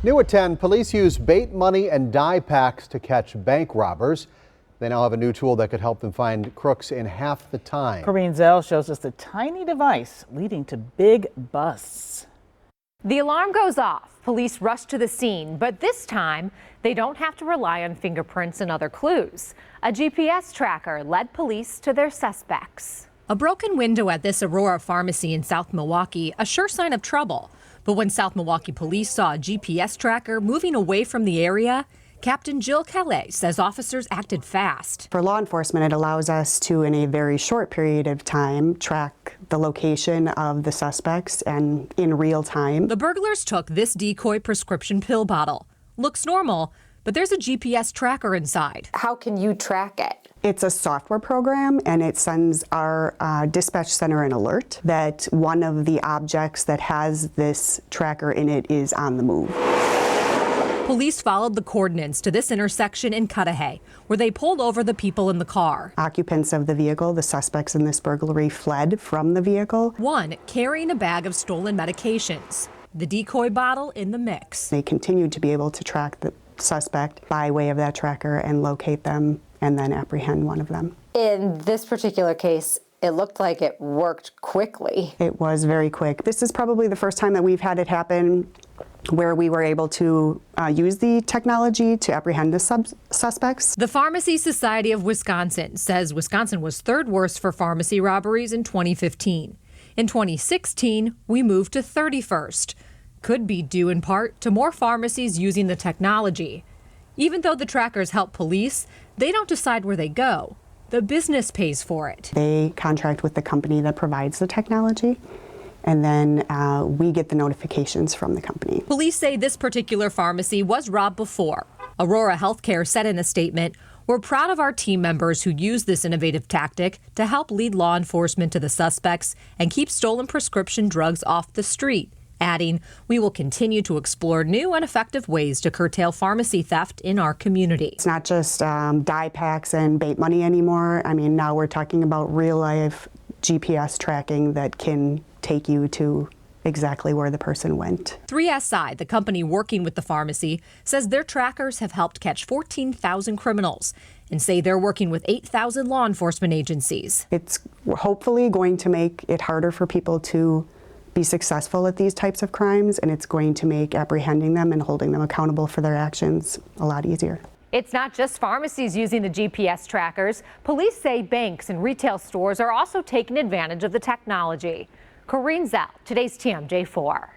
New at 10, police use bait money and die packs to catch bank robbers. They now have a new tool that could help them find crooks in half the time. Corrine Zell shows us the tiny device leading to big busts. The alarm goes off. Police rush to the scene, but this time they don't have to rely on fingerprints and other clues. A GPS tracker led police to their suspects. A broken window at this Aurora pharmacy in South Milwaukee, a sure sign of trouble. But when South Milwaukee Police saw a GPS tracker moving away from the area, Captain Jill Calais says officers acted fast. For law enforcement, it allows us to, in a very short period of time, track the location of the suspects and in real time. The burglars took this decoy prescription pill bottle. Looks normal, but there's a GPS tracker inside. How can you track it? It's a software program, and it sends our dispatch center an alert that one of the objects that has this tracker in it is on the move. Police followed the coordinates to this intersection in Cudahy, where they pulled over the people in the car. Occupants of the vehicle, the suspects in this burglary, fled from the vehicle. One carrying a bag of stolen medications, the decoy bottle in the mix. They continued to be able to track the suspect by way of that tracker and locate them and then apprehend one of them. In this particular case, it looked like it worked quickly. It was very quick. This is probably the first time that we've had it happen where we were able to use the technology to apprehend the suspects. The Pharmacy Society of Wisconsin says Wisconsin was third worst for pharmacy robberies in 2015. In 2016, we moved to 31st. Could be due in part to more pharmacies using the technology. Even though the trackers help police, they don't decide where they go. The business pays for it. They contract with the company that provides the technology, and then we get the notifications from the company. Police say this particular pharmacy was robbed before. Aurora Healthcare said in a statement, "We're proud of our team members who use this innovative tactic to help lead law enforcement to the suspects and keep stolen prescription drugs off the street." Adding, "We will continue to explore new and effective ways to curtail pharmacy theft in our community." It's not just die packs and bait money anymore. I mean, now we're talking about real life GPS tracking that can take you to exactly where the person went. 3SI, the company working with the pharmacy, says their trackers have helped catch 14,000 criminals and say they're working with 8,000 law enforcement agencies. It's hopefully going to make it harder for people to be successful at these types of crimes, and it's going to make apprehending them and holding them accountable for their actions a lot easier. It's not just pharmacies using the GPS trackers. Police say banks and retail stores are also taking advantage of the technology. Corrine Zell, today's TMJ4.